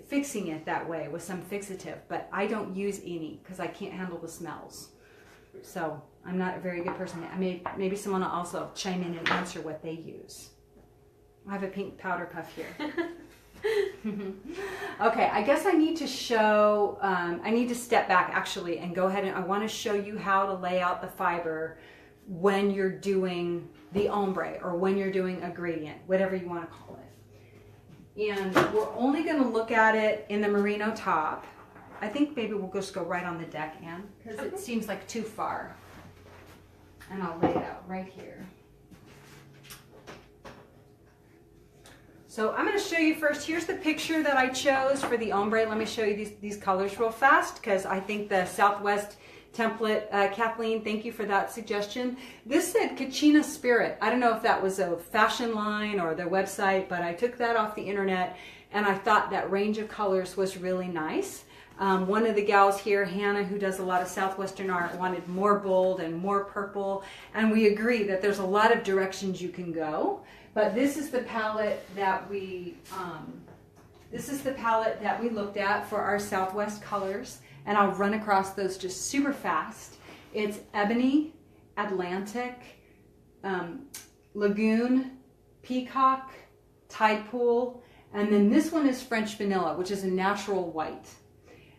fixing it that way with some fixative, but I don't use any because I can't handle the smells. So I'm not a very good person. Maybe someone will also chime in and answer what they use. I have a pink powder puff here. Okay, I guess I need to show, I need to step back actually and go ahead and I want to show you how to lay out the fiber when you're doing the ombre or when you're doing a gradient, whatever you want to call it. And we're only going to look at it in the merino top. I think maybe we'll just go right on the deck, Anne, because it seems like too far. And I'll lay it out right here. So I'm going to show you first, here's the picture that I chose for the ombre. Let me show you these colors real fast because I think the Southwest template, Kathleen, thank you for that suggestion. This said Kachina Spirit. I don't know if that was a fashion line or their website, but I took that off the internet and I thought that range of colors was really nice. One of the gals here, Hannah, who does a lot of Southwestern art, wanted more bold and more purple, and we agree that there's a lot of directions you can go. But this is the palette that we looked at for our Southwest colors, and I'll run across those just super fast. It's Ebony, Atlantic, Lagoon, Peacock, Tide Pool, and then this one is French Vanilla, which is a natural white.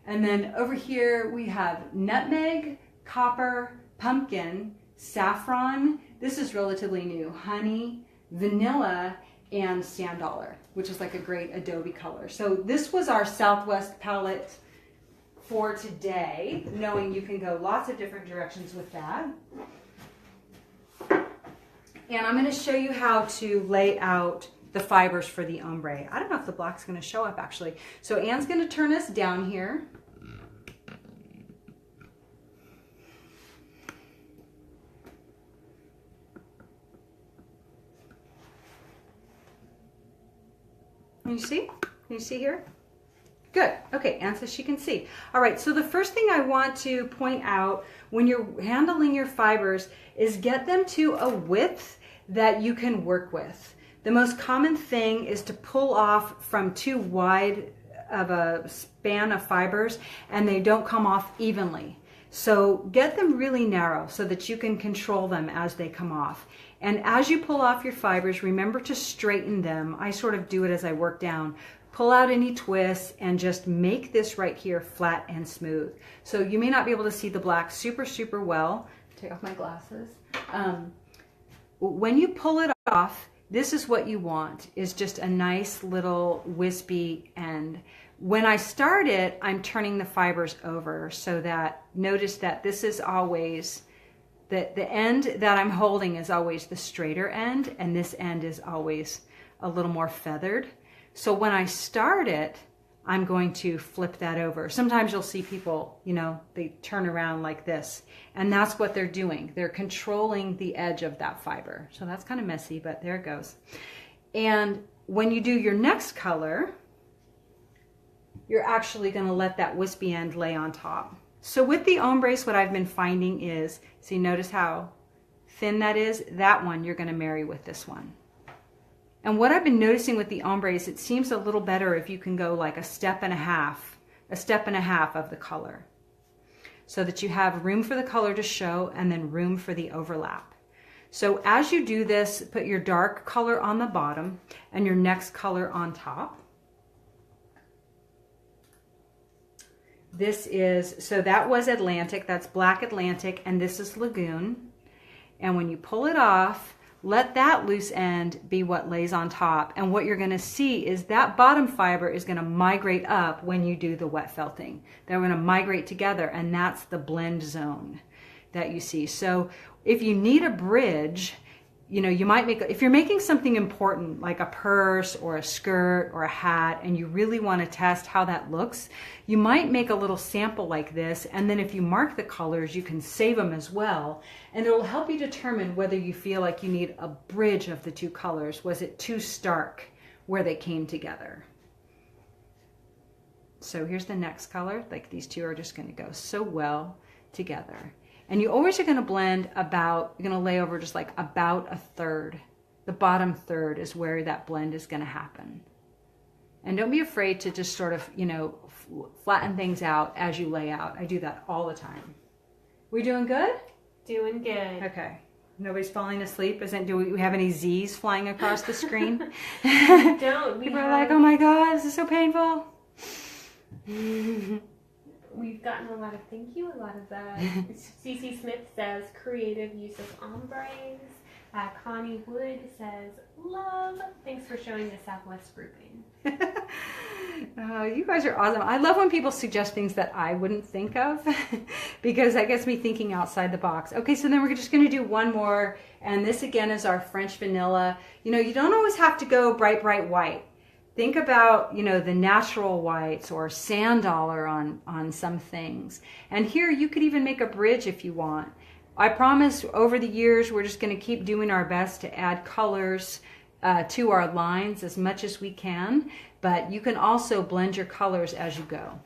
And then over here we have Nutmeg, Copper, Pumpkin, Saffron, this is relatively new, Honey, Vanilla, and Sand Dollar, which is like a great adobe color. So this was our Southwest palette for today, knowing you can go lots of different directions with that. And I'm going to show you how to lay out the fibers for the ombre. I don't know if the black's going to show up actually. So Anne's going to turn us down here. Can you see? Can you see here? Good. Okay, Anne says she can see. All right, so the first thing I want to point out when you're handling your fibers is get them to a width that you can work with. The most common thing is to pull off from too wide a span of fibers, and they don't come off evenly. So get them really narrow so that you can control them as they come off. And as you pull off your fibers, remember to straighten them. I sort of do it as I work down. Pull out any twists and just make this right here flat and smooth. So you may not be able to see the black super well. Take off my glasses. When you pull it off, this is what you want, is just a nice little wispy end. When I start it, I'm turning the fibers over so that, notice that this is always, the end that I'm holding is always the straighter end, and this end is always a little more feathered. So when I start it, I'm going to flip that over. Sometimes you'll see people, you know, they turn around like this, and that's what they're doing. They're controlling the edge of that fiber. So that's kind of messy, but there it goes. And when you do your next color, you're actually going to let that wispy end lay on top. So with the ombres, what I've been finding is, see, notice how thin that is? That one you're going to marry with this one. And what I've been noticing with the ombres, it seems a little better if you can go like a step and a half of the color, so that you have room for the color to show and then room for the overlap. So as you do this, put your dark color on the bottom and your next color on top. This is, so that was Atlantic, that's Black Atlantic, and this is Lagoon. And when you pull it off, let that loose end be what lays on top. And what you're going to see is that bottom fiber is going to migrate up when you do the wet felting. They're going to migrate together, and that's the blend zone that you see. So if you need a bridge, you know, you might make, if you're making something important like a purse or a skirt or a hat, and you really want to test how that looks, you might make a little sample like this, and then if you mark the colors, you can save them as well, and it will help you determine whether you feel like you need a bridge of the two colors. Was it too stark where they came together? So here's the next color. Like, these two are just going to go so well together. And you always are going to blend about, you're going to lay over just like about a third. The bottom third is where that blend is going to happen. And don't be afraid to just sort of, you know, flatten things out as you lay out. I do that all the time. We doing good? Doing good. Okay. Nobody's falling asleep? Do we have any Z's flying across the screen? Don't. People are like, oh my God, this is so painful. We've gotten a lot of thank you, a lot of CC Smith says creative use of ombres. Connie Wood says love. Thanks for showing the Southwest grouping. You guys are awesome. I love when people suggest things that I wouldn't think of because that gets me thinking outside the box. Okay, so then we're just going to do one more, and this again is our French vanilla. You know, you don't always have to go bright white. Think about, you know, the natural whites or sand dollar on some things. And here you could even make a bridge if you want. I promise over the years we're just going to keep doing our best to add colors to our lines as much as we can. But you can also blend your colors as you go.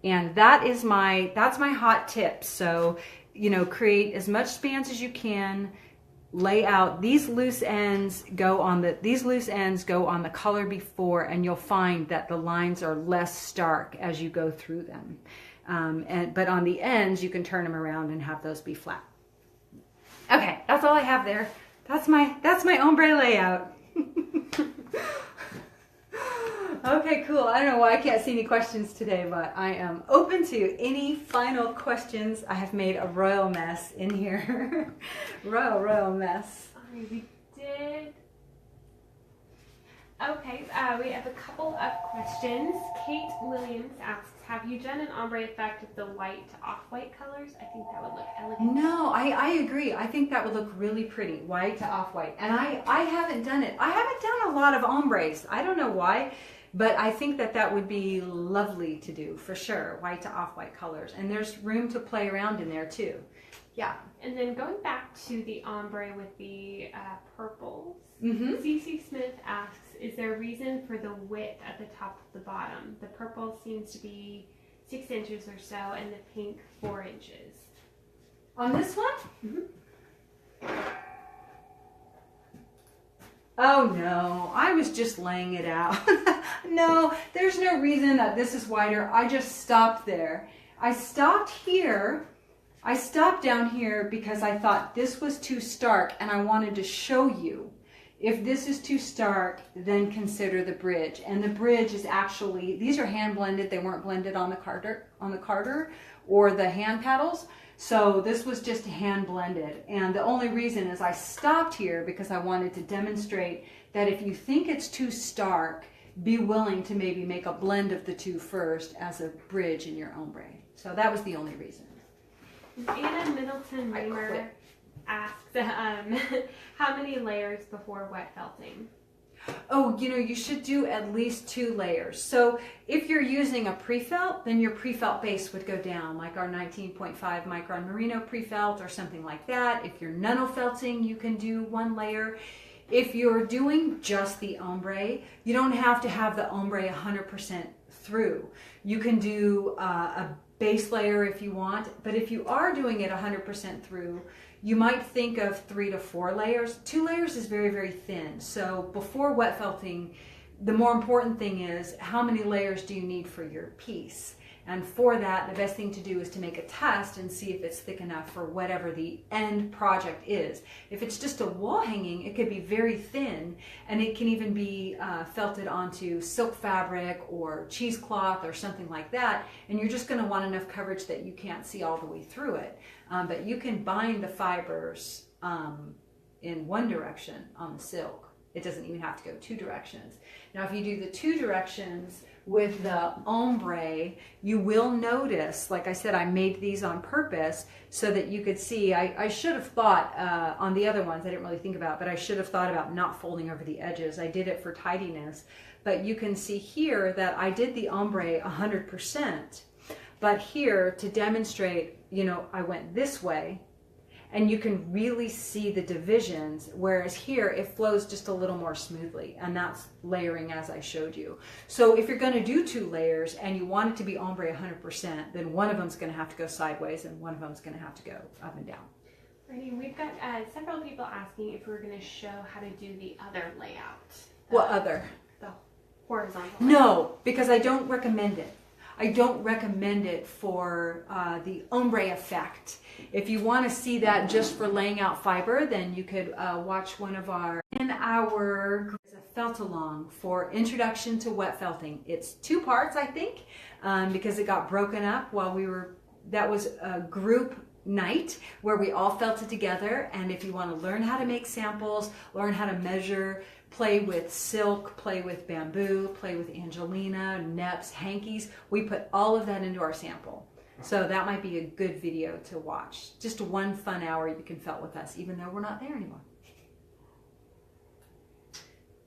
And that's my hot tip. So, you know, create as much spans as you can. Lay out these loose ends go on the color before, and you'll find that the lines are less stark as you go through them. But on the ends you can turn them around and have those be flat. Okay, that's all I have there. That's my ombre layout. Okay, cool. I don't know why I can't see any questions today, but I am open to any final questions. I have made a royal mess in here. royal mess. We did. Okay, we have a couple of questions. Kate Williams asks, have you done an ombre effect with the white to off-white colors? I think that would look elegant. No, I agree. I think that would look really pretty, white to off-white. And I haven't done it. I haven't done a lot of ombres. I don't know why. But I think that would be lovely to do, for sure, white to off-white colors. And there's room to play around in there, too. Yeah. And then going back to the ombre with the purples, CC Smith asks, is there a reason for the width at the top of the bottom? The purple seems to be 6 inches or so, and the pink 4 inches. On this one? Mm-hmm. Oh no, I was just laying it out. No, there's no reason that this is wider. I just stopped there. I stopped here. I stopped down here because I thought this was too stark and I wanted to show you. If this is too stark, then consider the bridge. And the bridge is actually, these are hand blended. They weren't blended on the carder or the hand paddles. So this was just hand blended. And the only reason is I stopped here because I wanted to demonstrate that if you think it's too stark, be willing to maybe make a blend of the two first as a bridge in your ombre. So that was the only reason. Anna Middleton Reamer asks, how many layers before wet felting? Oh, you should do at least 2 layers. So if you're using a Prefelt, then your Prefelt base would go down, like our 19.5 micron Merino Prefelt or something like that. If you're nano-felting, you can do 1 layer. If you're doing just the ombre, you don't have to have the ombre 100% through. You can do a base layer if you want, but if you are doing it 100% through, you might think of 3 to 4 layers. 2 layers is very, very thin. So before wet felting, the more important thing is how many layers do you need for your piece? And for that, the best thing to do is to make a test and see if it's thick enough for whatever the end project is. If it's just a wall hanging, it could be very thin, and it can even be felted onto silk fabric or cheesecloth or something like that, and you're just going to want enough coverage that you can't see all the way through it. But you can bind the fibers in one direction on the silk. It doesn't even have to go 2 directions. Now, if you do the 2 directions with the ombre, you will notice, like I said, I made these on purpose so that you could see. I should have thought on the other ones, I didn't really think about, but I should have thought about not folding over the edges. I did it for tidiness, but you can see here that I did the ombre 100%, but here to demonstrate, I went this way, and you can really see the divisions, whereas here it flows just a little more smoothly, and that's layering as I showed you. So if you're going to do 2 layers and you want it to be ombre 100%, then one of them's going to have to go sideways and one of them's going to have to go up and down. Brittany, we've got several people asking if we're going to show how to do the other layout. What other? The horizontal layout. No, because I don't recommend it. I don't recommend it for the ombre effect. If you want to see that just for laying out fiber, then you could watch one of our felt along for introduction to wet felting. It's 2 parts, I think, because it got broken up while that was a group night where we all felted together. And if you want to learn how to make samples, learn how to measure, play with silk, play with bamboo, play with Angelina, neps, hankies, we put all of that into our sample. So that might be a good video to watch. Just 1 fun hour you can felt with us, even though we're not there anymore.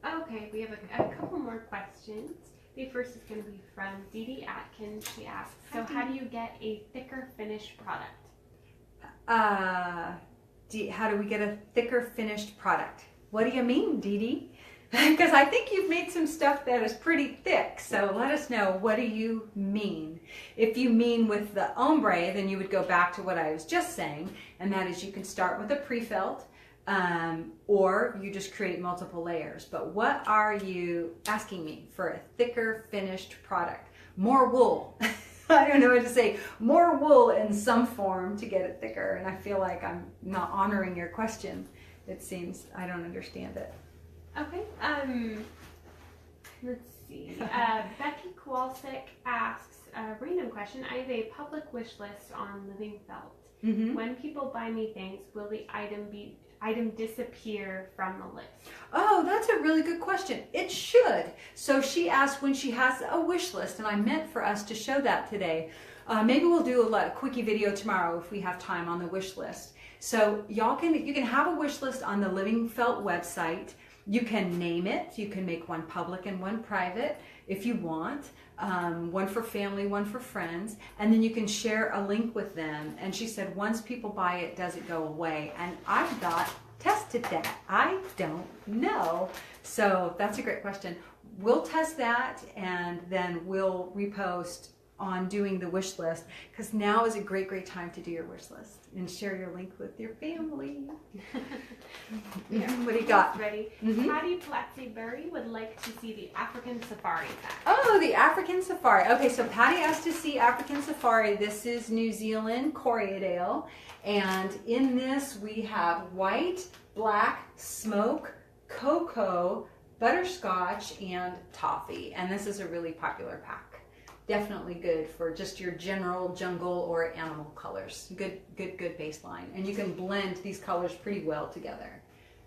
Okay, we have a couple more questions. The first is going to be from Dee Dee Atkins. She asks, so how do you get a thicker finished product? How do we get a thicker finished product? What do you mean, Dee Dee? Because I think you've made some stuff that is pretty thick, so let us know, what do you mean? If you mean with the ombre, then you would go back to what I was just saying, and that is you can start with a pre-felt, or you just create multiple layers. But what are you asking me for a thicker finished product? More wool. I don't know what to say. More wool in some form to get it thicker, and I feel like I'm not honoring your question. It seems I don't understand it. Okay. Let's see. Becky Kowalczyk asks a random question. I have a public wish list on Living Felt. Mm-hmm. When people buy me things, will the item disappear from the list? Oh, that's a really good question. It should. So she asked when she has a wish list, and I meant for us to show that today. Maybe we'll do a quickie video tomorrow if we have time on the wish list. So you can have a wish list on the Living Felt website. You can name it. You can make one public and one private if you want. One for family, one for friends, and then you can share a link with them. And she said once people buy it, does it go away? And I've not tested that. I don't know. So that's a great question. We'll test that, and then we'll repost on doing the wish list, because now is a great time to do your wish list and share your link with your family. Yeah. What do you got? Ready? Mhm. Patty Platzi-Berry would like to see the African Safari pack. Oh, the African Safari. Okay, so Patty asked to see African Safari. This is New Zealand Corriedale. And in this we have white, black, smoke, cocoa, butterscotch, and toffee. And this is a really popular pack. Definitely good for just your general jungle or animal colors. Good baseline. And you can blend these colors pretty well together,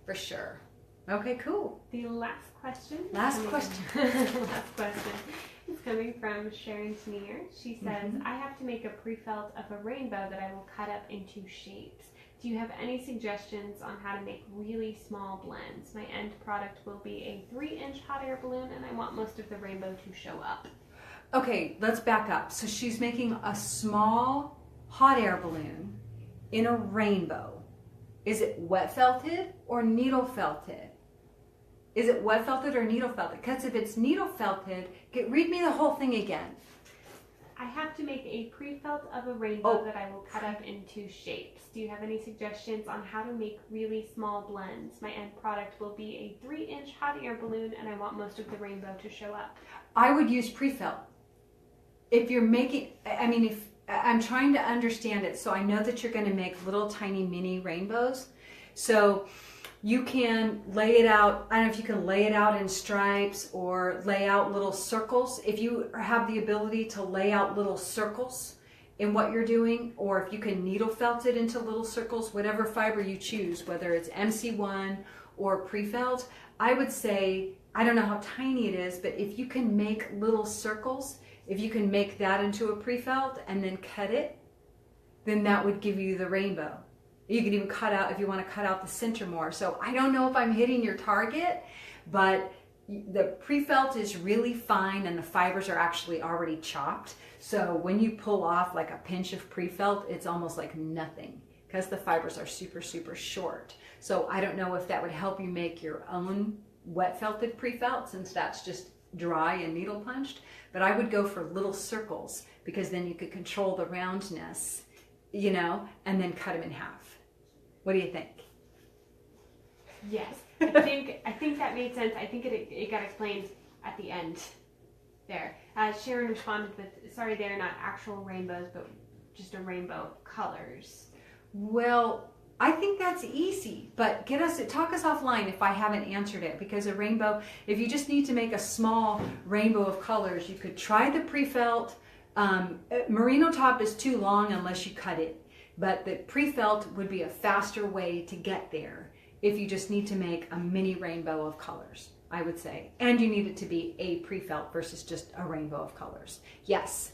for sure. Okay, cool. The last question. Last question. Last question is coming from Sharon Sneer. She says, I have to make a pre-felt of a rainbow that I will cut up into shapes. Do you have any suggestions on how to make really small blends? My end product will be a 3-inch hot air balloon, and I want most of the rainbow to show up. Okay, let's back up. So she's making a small hot air balloon in a rainbow. Is it wet felted or needle felted? Is it wet felted or needle felted? Because if it's needle felted, read me the whole thing again. I have to make a pre-felt of a rainbow that I will cut up into shapes. Do you have any suggestions on how to make really small blends? My end product will be a 3-inch hot air balloon, and I want most of the rainbow to show up. I would use pre-felt. If you're making, if I'm trying to understand it, so I know that you're going to make little tiny mini rainbows. So you can lay it out, I don't know if you can lay it out in stripes or lay out little circles. If you have the ability to lay out little circles in what you're doing, or if you can needle felt it into little circles, whatever fiber you choose, whether it's MC1 or pre-felt, I would say, I don't know how tiny it is, but if you can make little circles, if you can make that into a pre-felt and then cut it, then that would give you the rainbow. You can even cut out, if you want to cut out the center more. So I don't know if I'm hitting your target, but the pre-felt is really fine and the fibers are actually already chopped. So when you pull off like a pinch of pre-felt, it's almost like nothing because the fibers are super, super short. So I don't know if that would help you make your own wet felted pre-felt, since that's just dry and needle punched, but I would go for little circles because then you could control the roundness, and then cut them in half. What do you think? Yes, I think that made sense. I think it got explained at the end there. Sharon responded with, sorry, they're not actual rainbows, but just a rainbow of colors. Well, I think that's easy, but talk us offline if I haven't answered it, because a rainbow, if you just need to make a small rainbow of colors, you could try the pre-felt. Merino top is too long unless you cut it, but the pre-felt would be a faster way to get there if you just need to make a mini rainbow of colors, I would say. And you need it to be a pre-felt versus just a rainbow of colors. Yes.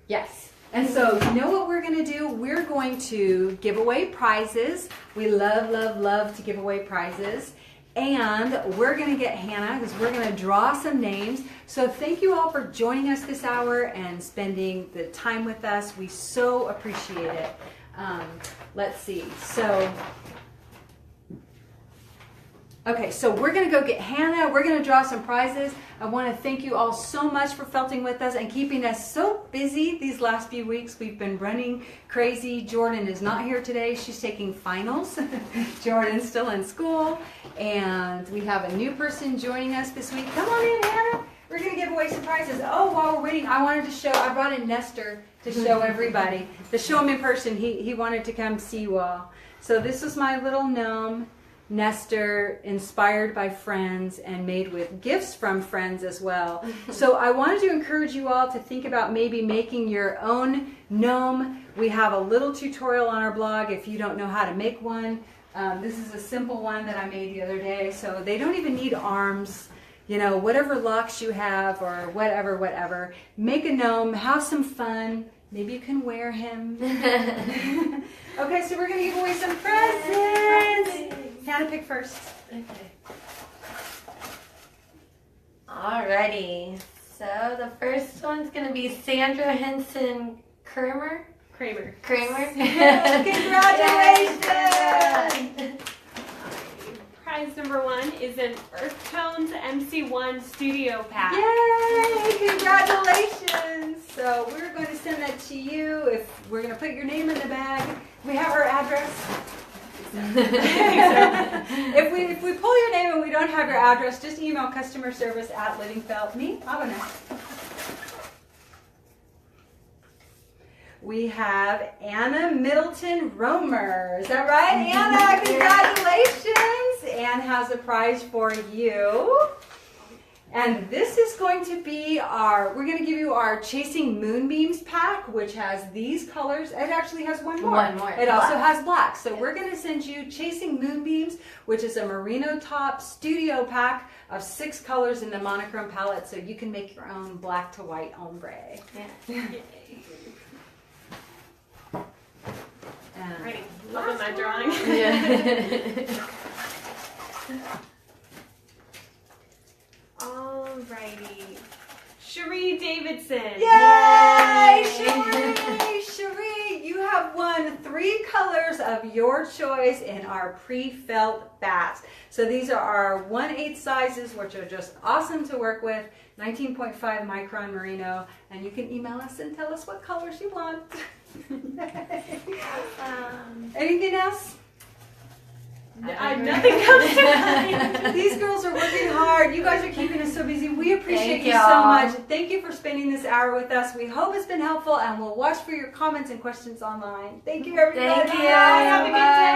Yes. And so you know what we're going to do? We're going to give away prizes. We love, love, love to give away prizes. And we're going to get Hannah, because we're going to draw some names. So thank you all for joining us this hour and spending the time with us. We so appreciate it. Let's see. Okay, so we're going to go get Hannah. We're going to draw some prizes. I want to thank you all so much for felting with us and keeping us so busy these last few weeks. We've been running crazy. Jordan is not here today. She's taking finals. Jordan's still in school. And we have a new person joining us this week. Come on in, Hannah. We're going to give away some prizes. Oh, while we're waiting, I brought in Nestor to show everybody. To show him in person. He wanted to come see you all. So this is my little gnome. Nestor, inspired by friends and made with gifts from friends as well. So I wanted to encourage you all to think about maybe making your own gnome. We have a little tutorial on our blog if you don't know how to make one. This is a simple one that I made the other day. So they don't even need arms, whatever locks you have or whatever. Make a gnome, have some fun. Maybe you can wear him. Okay, so we're going to give away some presents. Hannah, pick first. Okay. Alrighty. So the first one's going to be Sandra Henson Kramer. Kramer. Congratulations! Prize number 1 is an Earth Tones MC1 Studio Pack. Yay! Congratulations! So we're going to send that to you. We're going to put your name in the bag. We have our address. If we pull your name and we don't have your address, just email customer service at Livingfelt. Me, Abana. We have Anna Middleton Romer. Is that right, Anna? Congratulations! Anne has a prize for you. And this is going to be we're going to give you our Chasing Moonbeams pack, which has these colors. It actually has one more. It also has black. So we're going to send you Chasing Moonbeams, which is a Merino Top studio pack of 6 colors in the monochrome palette, so you can make your own black to white ombre. Yeah. Ready. Loving my drawing. Yeah. Alrighty. Cherie Davidson. Yay! Cherie, you have won 3 colors of your choice in our Prefelt bats. So these are our 1/8 sizes, which are just awesome to work with. 19.5 micron merino, and you can email us and tell us what colors you want. Anything else? Nothing comes to mind. These girls are working hard. You guys are keeping us so busy. We appreciate Thank you so y'all. much. Thank you for spending this hour with us. We hope it's been helpful, and we'll watch for your comments and questions online. Thank you, everybody. Thank you. Have a good day.